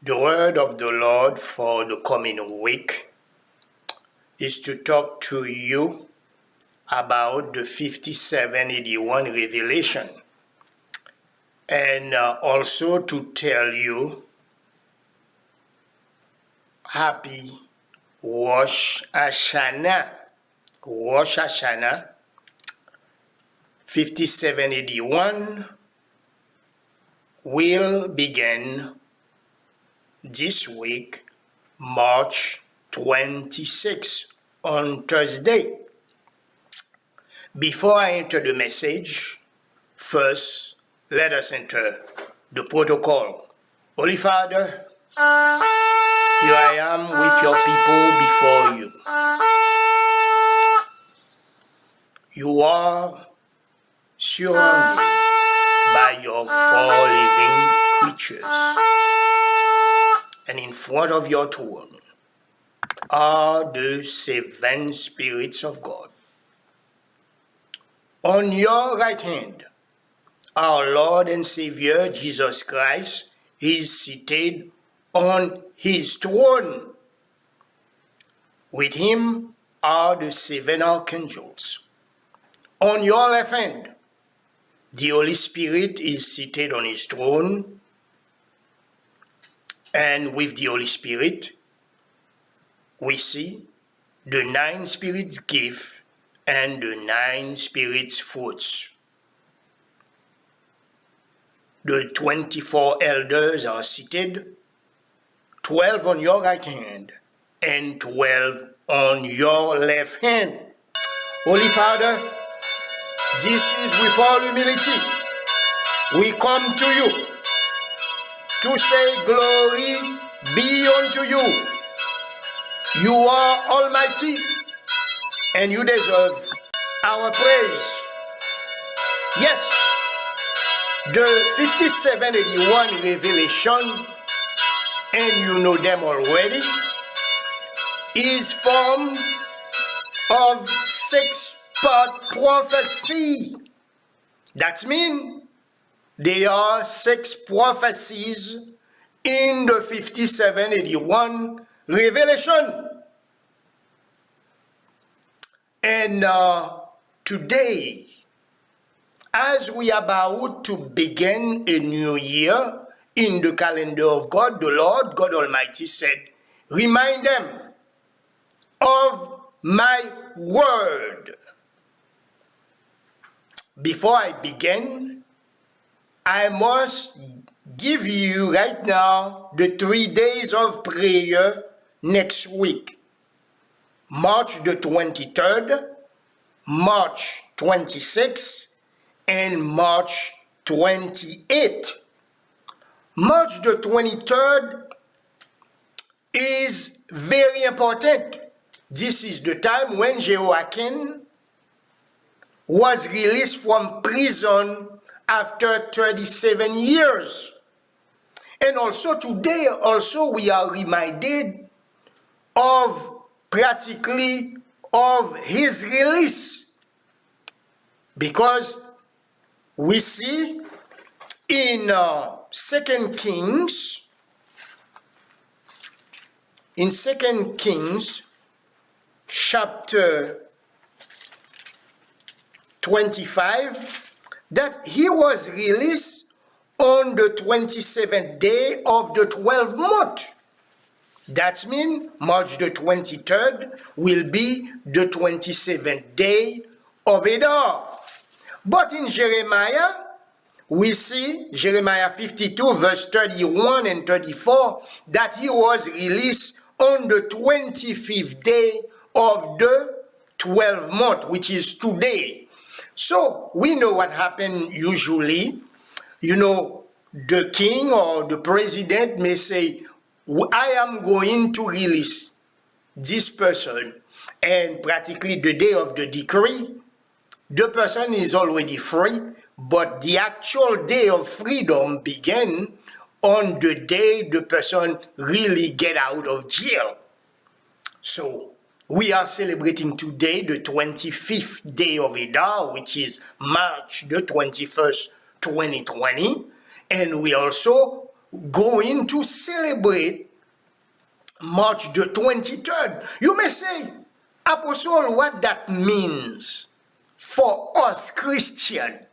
The word of the Lord for the coming week is to talk to you about the 5781 revelation and also to tell you happy Rosh Hashanah. Rosh Hashanah 5781 will begin this week, March 26 on Thursday. Before I enter the message, first let us enter the protocol. Holy Father, here I am with your people before you. You are surrounded by your four living creatures, and in front of your throne are the seven spirits of God. On your right hand, our Lord and Savior Jesus Christ is seated on his throne. With him are the seven archangels. On your left hand, the Holy Spirit is seated on his throne, and with the Holy Spirit, we see the 9 spirits' gifts and the 9 spirits' fruits. The 24 elders are seated, 12 on your right hand and 12 on your left hand. Holy Father, this is with all humility. We come to you to say glory be unto you. You are almighty and you deserve our praise. Yes, the 5781 revelation, and you know them already, is formed of 6-part prophecy. That means there are 6 prophecies in the 5781 revelation. And today, as we are about to begin a new year in the calendar of God, the Lord God Almighty said, remind them of my word. Before I begin, I must give you right now the 3 days of prayer next week. March the 23rd, March 26th, and March 28th. March the 23rd is very important. This is the time when Jehoiakim was released from prison after 37 years. And also today, we are reminded of practically of his release, because we see in 2 Kings chapter 25 that he was released on the 27th day of the 12th month. That means March the 23rd will be the 27th day of Adar. But in Jeremiah, we see Jeremiah 52 verse 31 and 34 that he was released on the 25th day of the 12th month, which is today. So we know what happened usually. You know, the king or the president may say, I am going to release this person, and practically the day of the decree, the person is already free, but the actual day of freedom began on the day the person really get out of jail. So we are celebrating today the 25th day of Adar, which is March the 21st, 2020, and we also going to celebrate March the 23rd. You may say, Apostle, what that means for us Christians.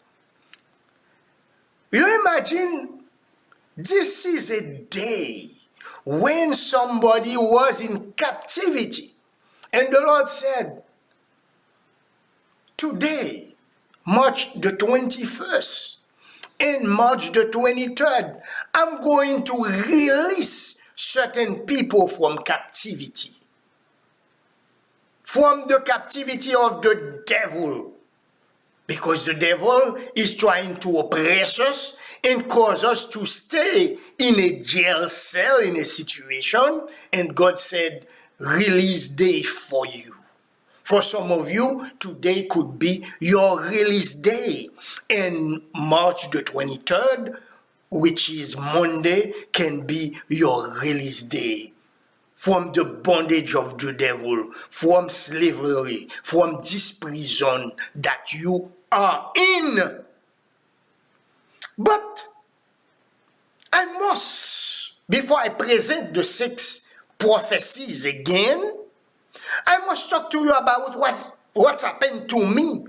You imagine this is a day when somebody was in captivity. And the Lord said, today, March the 21st, and March the 23rd, I'm going to release certain people from captivity. From the captivity of the devil. Because the devil is trying to oppress us and cause us to stay in a jail cell, in a situation. And God said, release day for you. For some of you, today could be your release day. And March the 23rd, which is Monday, can be your release day. From the bondage of the devil, from slavery, from this prison that you are in. But I must, before I present the 6 prophecies again, I must talk to you about what's happened to me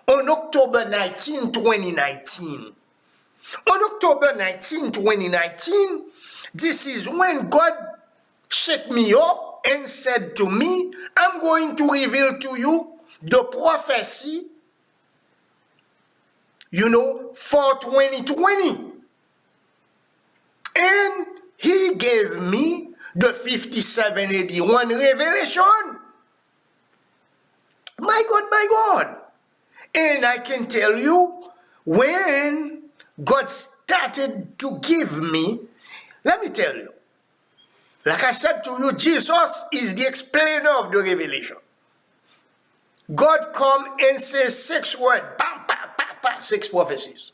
on October 19, 2019. On October 19, 2019, this is when God shake me up and said to me, I'm going to reveal to you the prophecy, for 2020. And he gave me the 5781 revelation. My God. And I can tell you, when God started to give me, let me tell you, like I said to you, Jesus is the explainer of the revelation. God come and says 6 words, 6 prophecies.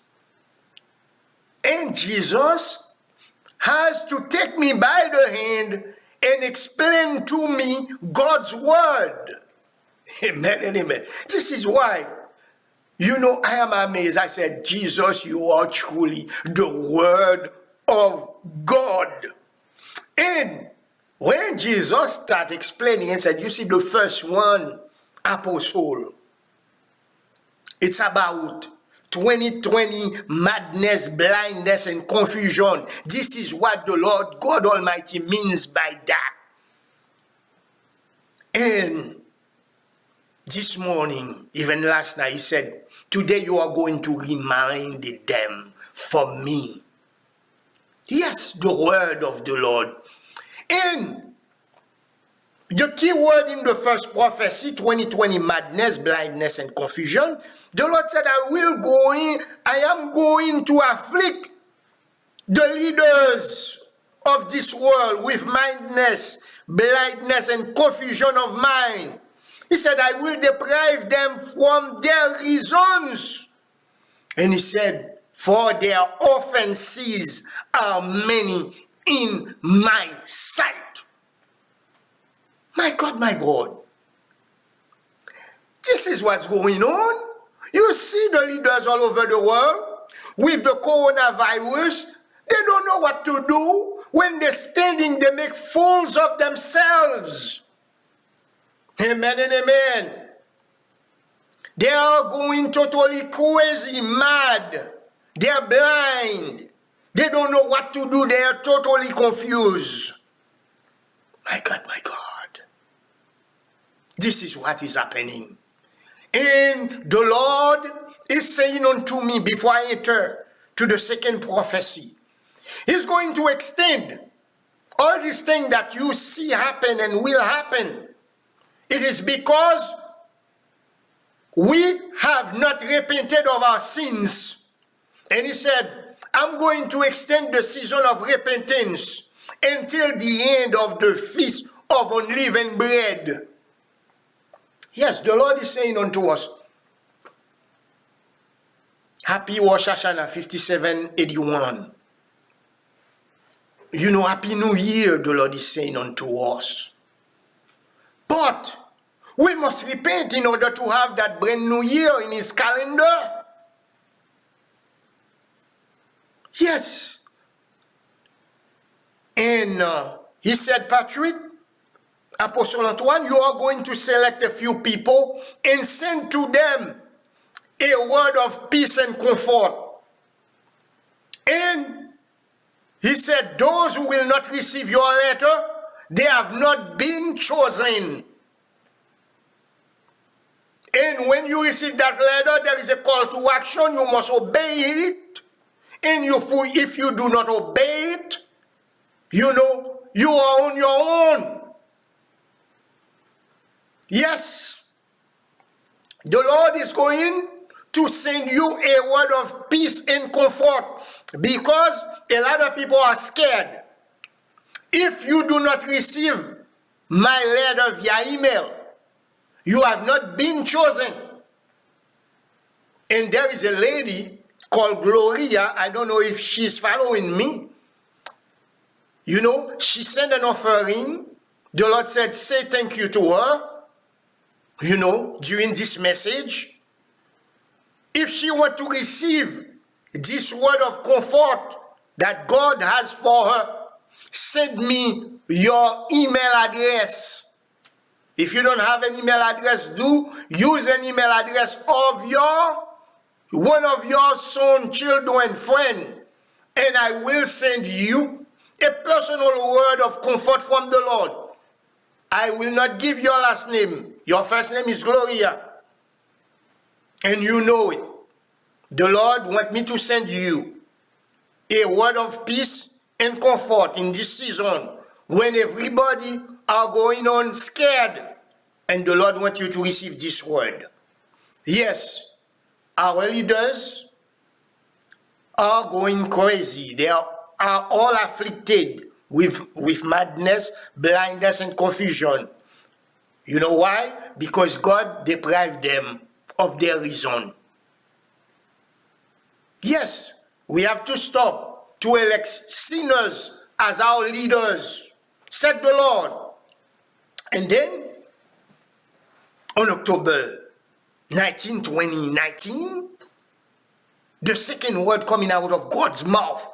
And Jesus has to take me by the hand and explain to me God's word. Amen and amen. This is why, I am amazed. I said, Jesus, you are truly the word of God. And when Jesus started explaining and said, you see the first one, Apostle, it's about 2020 madness, blindness, and confusion. This is what the Lord God Almighty means by that. And this morning, even last night, he said, today you are going to remind them for me. Yes, the word of the Lord. And the key word in the first prophecy, 2020 madness, blindness, and confusion, the Lord said, I am going to afflict the leaders of this world with madness, blindness, and confusion of mind. He said, I will deprive them from their reasons. And he said, for their offenses are many in my sight. My God. This is what's going on. You see the leaders all over the world with the coronavirus. They don't know what to do. When they're standing, they make fools of themselves. Amen and amen. They are going totally crazy, mad. They are blind. They don't know what to do. They are totally confused. My God. This is what is happening. And the Lord is saying unto me, before I enter to the second prophecy, He's going to extend all these things that you see happen and will happen. It is because we have not repented of our sins. And he said, I'm going to extend the season of repentance until the end of the feast of unleavened bread. Yes, the Lord is saying unto us, Happy Rosh Hashanah 5781. Happy New Year, the Lord is saying unto us. But we must repent in order to have that brand new year in His calendar. Yes. And he said, Patrick, Apostle Antoine, you are going to select a few people and send to them a word of peace and comfort. And he said, those who will not receive your letter, they have not been chosen. And when you receive that letter, there is a call to action. You must obey it. And if you do not obey it, you know, you are on your own. Yes, the Lord is going to send you a word of peace and comfort, because a lot of people are scared. If you do not receive my letter via email, you have not been chosen. And there is a lady called Gloria. I don't know if she's following me. You know, she sent an offering. The Lord said, say thank you to her, you know, during this message. If she wants to receive this word of comfort that God has for her, send me your email address. If you don't have an email address, use an email address of one of your son, children, friend, and I will send you a personal word of comfort from the Lord. I will not give your last name. Your first name is Gloria, and you know it. The Lord wants me to send you a word of peace and comfort in this season when everybody are going on scared, and the Lord wants you to receive this word. Yes, our leaders are going crazy. They are all afflicted with madness, blindness, and confusion. You know why? Because God deprived them of their reason. Yes, we have to stop to elect sinners as our leaders, said the Lord. And then, on October 19, 2019, the second word coming out of God's mouth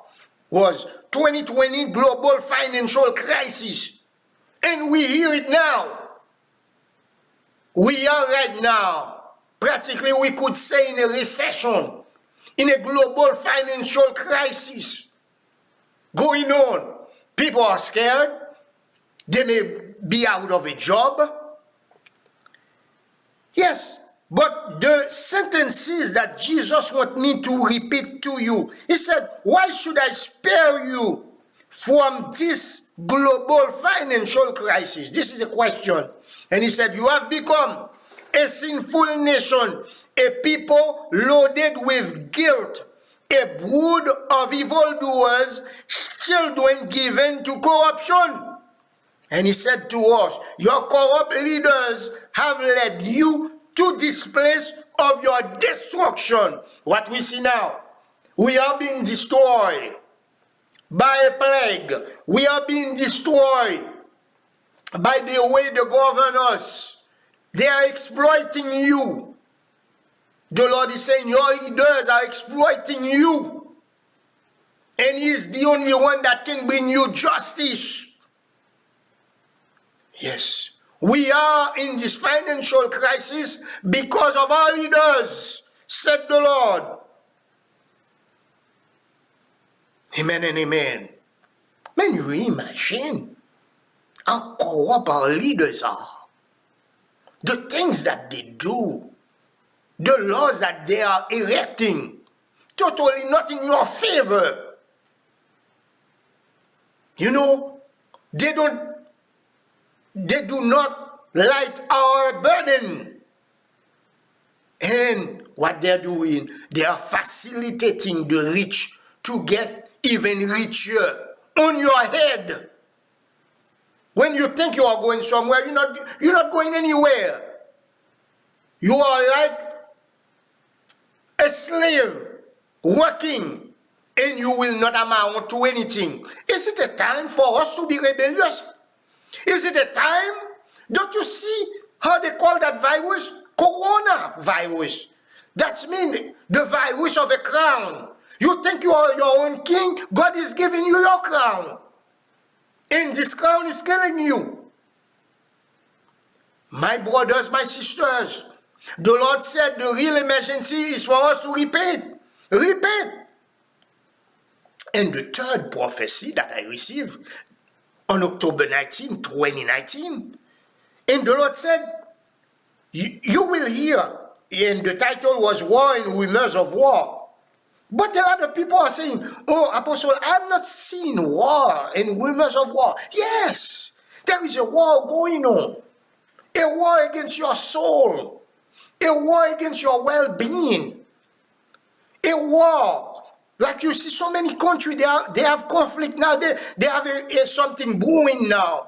was 2020 global financial crisis. And we hear it now. We are right now, practically we could say, in a recession, in a global financial crisis going on. People are scared. They may be out of a job. Yes, but the sentences that Jesus wants me to repeat to you, he said, why should I spare you from this global financial crisis? This is a question. And he said, you have become a sinful nation, a people loaded with guilt, a brood of evildoers, children given to corruption. And he said to us, your corrupt leaders have led you to this place of your destruction. What we see now, we are being destroyed by a plague. We are being destroyed by the way they govern us. They are exploiting you. The Lord is saying your leaders are exploiting you. And He is the only one that can bring you justice. Yes, we are in this financial crisis because of our leaders, said the Lord. Amen and amen. Can you imagine how corrupt our leaders are? The things that they do, the laws that they are erecting, totally not in your favor. You know, they do not light our burden. And what they're doing, they are facilitating the rich to get even richer on your head. When you think you are going somewhere, you're not going anywhere. You are like a slave working, and you will not amount to anything. Is it a time for us to be rebellious? Is it a time? Don't you see how they call that virus? Coronavirus. That means the virus of a crown. You think you are your own king? God is giving you your crown. And this crown is killing you. My brothers, my sisters, the Lord said the real emergency is for us to repent. Repent. And the third prophecy that I received on October 19, 2019, and the Lord said, you will hear, and the title was War and Rumors of War. But a lot of people are saying, oh, Apostle, I'm not seeing war and rumors of war. Yes, there is a war going on. A war against your soul. A war against your well-being. A war. Like you see so many countries, they have conflict now. They have something brewing now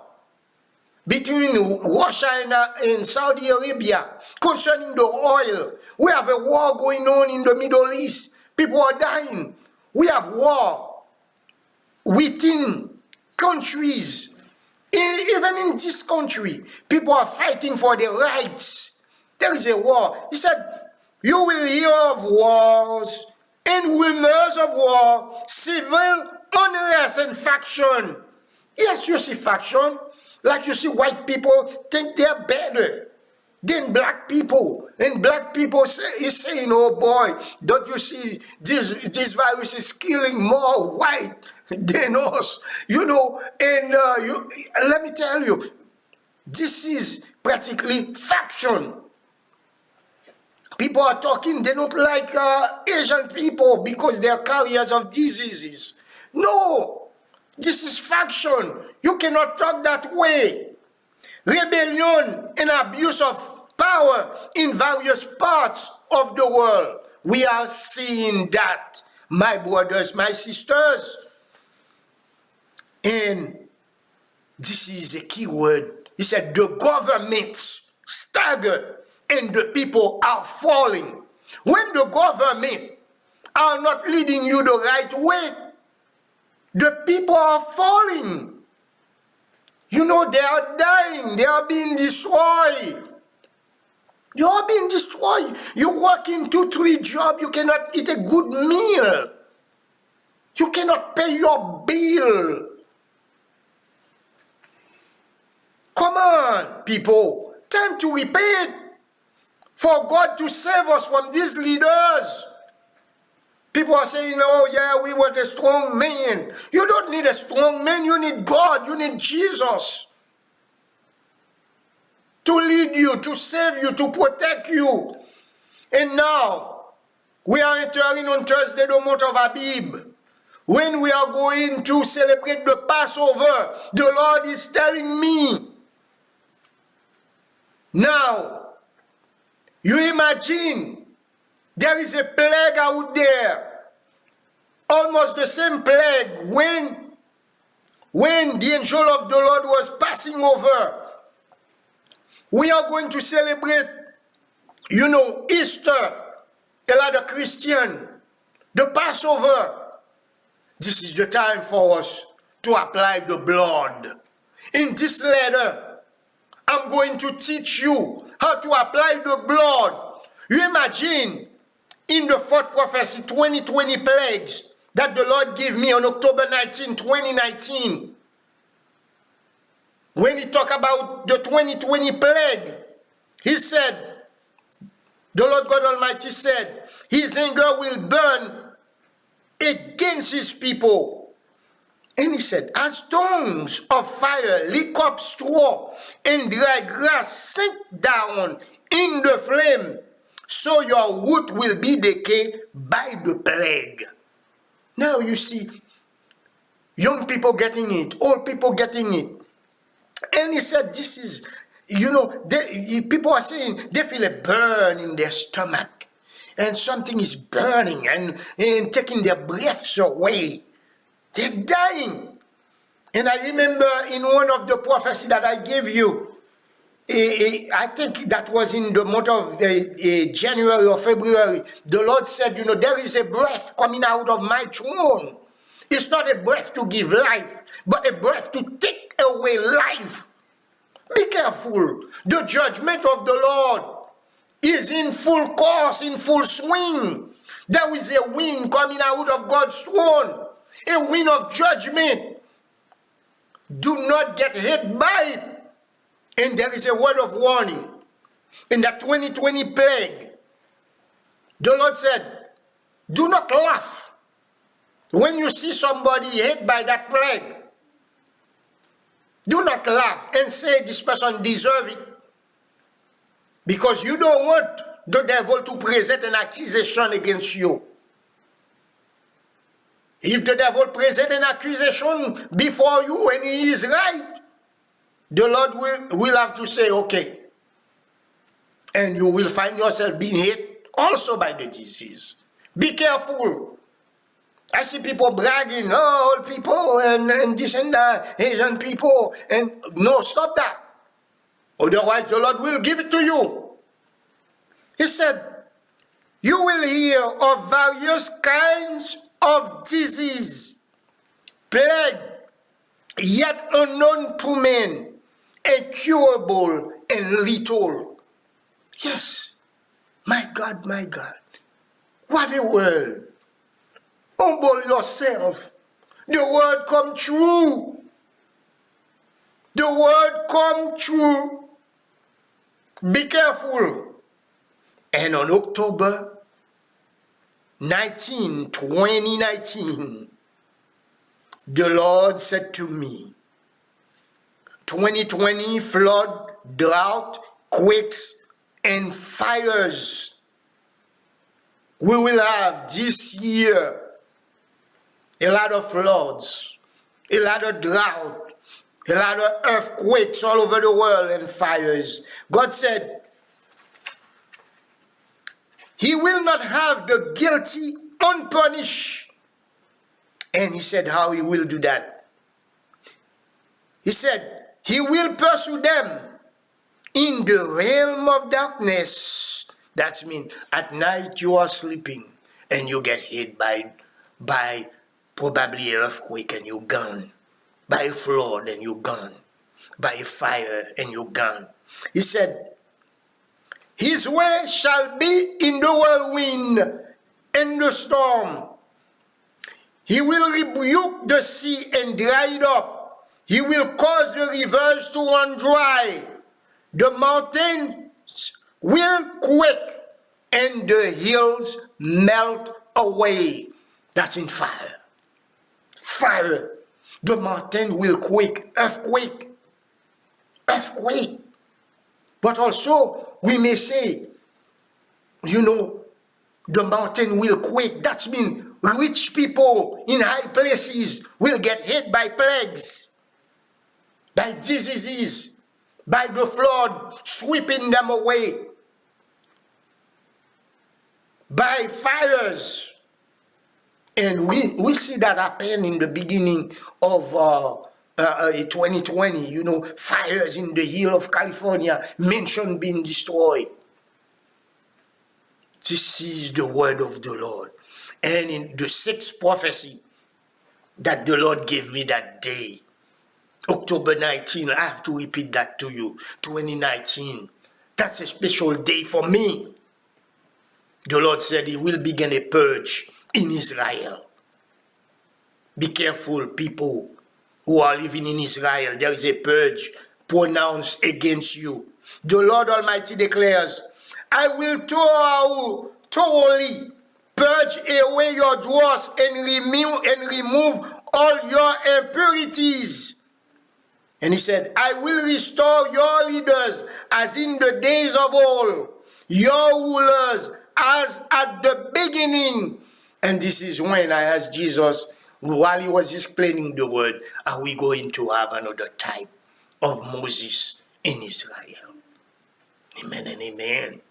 between Russia and Saudi Arabia concerning the oil. We have a war going on in the Middle East. People are dying. We have war within countries. Even in this country, people are fighting for their rights. There is a war. He said, you will hear of wars and rumors of war, civil unrest and faction. Yes, you see faction. Like you see white people think they're better than black people. And black people is saying, oh boy, don't you see this virus is killing more white than us, you know. And let me tell you, this is practically faction. People are talking, they don't like Asian people because they are carriers of diseases. No, this is faction. You cannot talk that way. Rebellion and abuse of power in various parts of the world. We are seeing that, my brothers, my sisters. And this is a key word. He said, the governments stagger and the people are falling. When the government are not leading you the right way, the people are falling. You know, they are dying. They are being destroyed. You are being destroyed. You work in 2-3 jobs. You cannot eat a good meal. You cannot pay your bill. Come on, people. Time to repent. For God to save us from these leaders. People are saying, oh yeah, we want a strong man. You don't need a strong man. You need God. You need Jesus. To lead you, to save you, to protect you. And now, we are entering on Thursday, the month of Abib. When we are going to celebrate the Passover, the Lord is telling me, now, you imagine, there is a plague out there, almost the same plague when the angel of the Lord was passing over. We are going to celebrate, you know, Easter, a lot of Christian, the Passover. This is the time for us to apply the blood. In this letter, I'm going to teach you how to apply the blood. You imagine, in the fourth prophecy, 2020 plagues that the Lord gave me on October 19, 2019. When he talked about the 2020 plague, he said, the Lord God Almighty said, his anger will burn against his people. And he said, as tongues of fire lick up straw and dry grass sink down in the flame, so your root will be decayed by the plague. Now you see, young people getting it, old people getting it. And he said, this is, you know, people are saying they feel a burn in their stomach. And something is burning and taking their breaths away. They're dying. And I remember in one of the prophecies that I gave you, I think that was in the month of January or February, the Lord said, you know, there is a breath coming out of my throne. It's not a breath to give life, but a breath to take away life. Be careful. The judgment of the Lord is in full course, in full swing. There is a wind coming out of God's throne, a wind of judgment. do not get hit by it. And there is a word of warning. In the 2020 plague, the Lord said, do not laugh when you see somebody hit by that plague. Do not laugh and say this person deserves it. Because you don't want the devil to present an accusation against you. If the devil presents an accusation before you and he is right, the Lord will have to say, okay. And you will find yourself being hit also by the disease. Be careful. I see people bragging, oh, old people and this and that, Asian people. And no, stop that. Otherwise, the Lord will give it to you. He said, you will hear of various kinds of disease, plague, yet unknown to men, incurable and lethal. Yes, my God, what a word. Humble yourself. The word come true. The word come true. Be careful. And on October 19, 2019, the Lord said to me, 2020 flood, drought, quakes, and fires. We will have this year a lot of floods, a lot of drought, a lot of earthquakes all over the world and fires. God said, He will not have the guilty unpunished. And He said how He will do that. He said, He will pursue them in the realm of darkness. That means at night you are sleeping and you get hit by probably an earthquake and you're gone. By a flood and you're gone. By a fire and you're gone. He said, His way shall be in the whirlwind and the storm. He will rebuke the sea and dry it up. He will cause the rivers to run dry. The mountains will quake and the hills melt away. That's in fire. Fire. The mountain will quake. Earthquake. Earthquake. But also, we may say, the mountain will quake. That means rich people in high places will get hit by plagues, by diseases, by the flood sweeping them away, by fires. And we see that happen in the beginning of 2020, fires in the hill of California, mansion being destroyed. This is the word of the Lord. And in the sixth prophecy that the Lord gave me that day, October 19, I have to repeat that to you, 2019. That's a special day for me. The Lord said He will begin a purge in Israel. Be careful, people who are living in Israel. There is a purge pronounced against you. The Lord Almighty declares, I will thoroughly purge away your dross and remove all your impurities. And He said, I will restore your leaders as in the days of old, your rulers as at the beginning. And this is when I asked Jesus, while He was explaining the word, are we going to have another type of Moses in Israel? Amen and amen.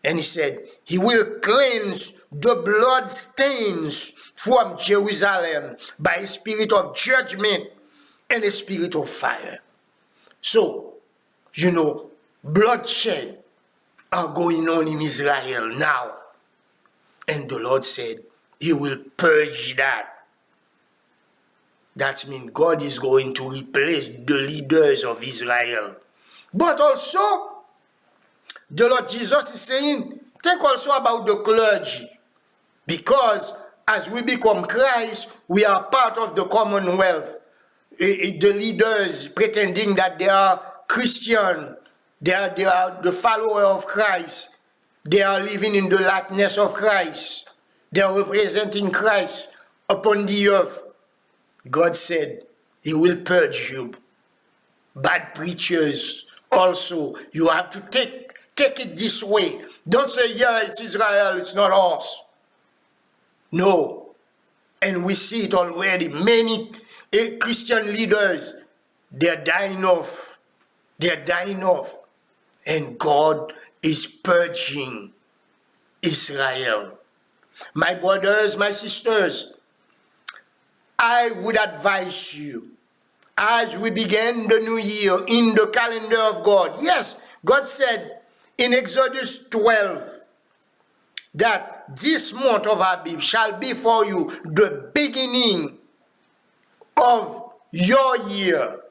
And He said, He will cleanse the blood stains from Jerusalem by a spirit of judgment and a spirit of fire. So, bloodshed are going on in Israel now. And the Lord said, He will purge that. That means God is going to replace the leaders of Israel. But also, the Lord Jesus is saying, think also about the clergy. Because as we become Christ, we are part of the commonwealth. the leaders pretending that they are Christian, they are the follower of Christ, they are living in the likeness of Christ, they are representing Christ upon the earth. God said he will purge you. Bad preachers also, you have to take it this way. Don't say, yeah, it's Israel, it's not us. No. And we see it already. Many Christian leaders, they're dying off. They're dying off. And God is purging Israel. My brothers, my sisters, I would advise you, as we begin the new year in the calendar of God. Yes, God said in Exodus 12 that this month of Abib shall be for you the beginning of your year.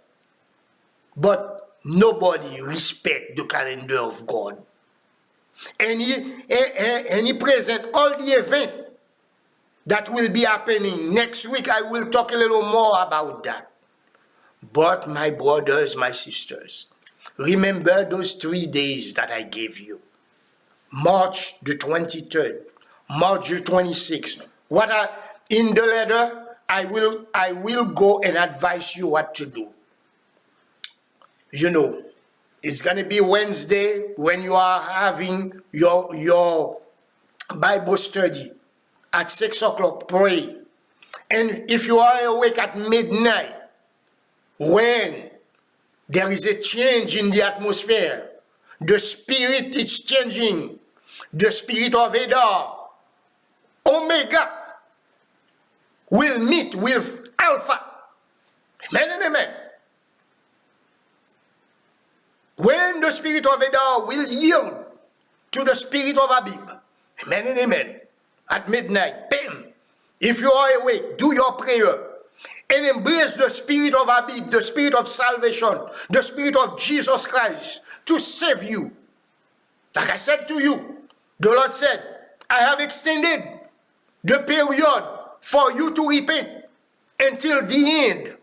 But nobody respect the calendar of God. And he present all the event that will be happening next week. I will talk a little more about that. But my brothers, my sisters, remember those 3 days that I gave you. March the 23rd, March the 26th. In the letter, I will go and advise you what to do. You know, it's going to be Wednesday when you are having your Bible study at 6 o'clock, pray. And if you are awake at midnight, when there is a change in the atmosphere, the spirit is changing, the spirit of Adar, Omega, will meet with Alpha. Amen and amen. When the spirit of Adar will yield to the spirit of Abib, amen and amen, at midnight, bam, if you are awake, do your prayer and embrace the spirit of Abib, the spirit of salvation, the spirit of Jesus Christ to save you. Like I said to you, the Lord said, I have extended the period for you to repent until the end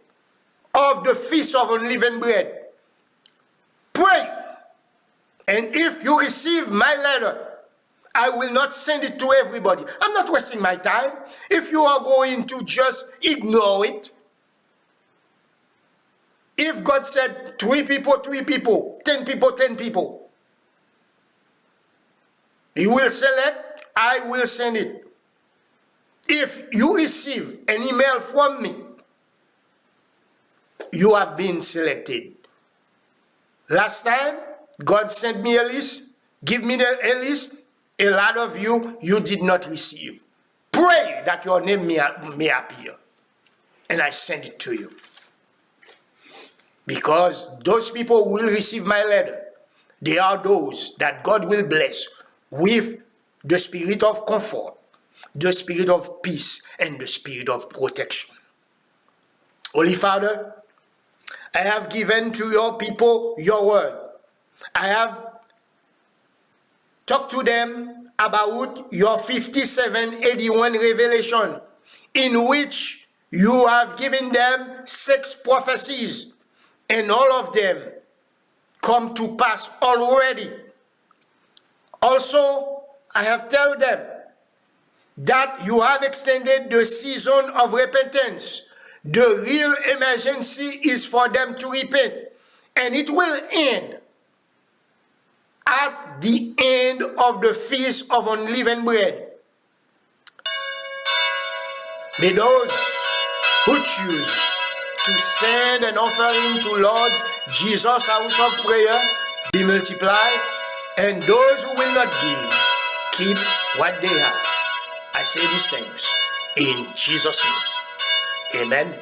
of the Feast of Unleavened Bread. Pray. And if you receive my letter, I will not send it to everybody. I'm not wasting my time. If you are going to just ignore it, if God said 3 people, 10 people, 10 people, He will select, I will send it. If you receive an email from me, you have been selected. Last time, God sent me a list, give me a list, a lot of you did not receive. Pray that your name may appear, and I send it to you. Because those people will receive my letter. They are those that God will bless with the spirit of comfort, the spirit of peace, and the spirit of protection. Holy Father, I have given to your people your word. I have talked to them about your 5781 revelation, in which you have given them 6 prophecies, and all of them come to pass already. Also, I have told them that you have extended the season of repentance. The real emergency is for them to repent, and it will end at the end of the Feast of Unleavened Bread. May those who choose to send an offering to Lord Jesus' house of prayer be multiplied, and those who will not give, keep what they have. I say these things in Jesus' name. Amen.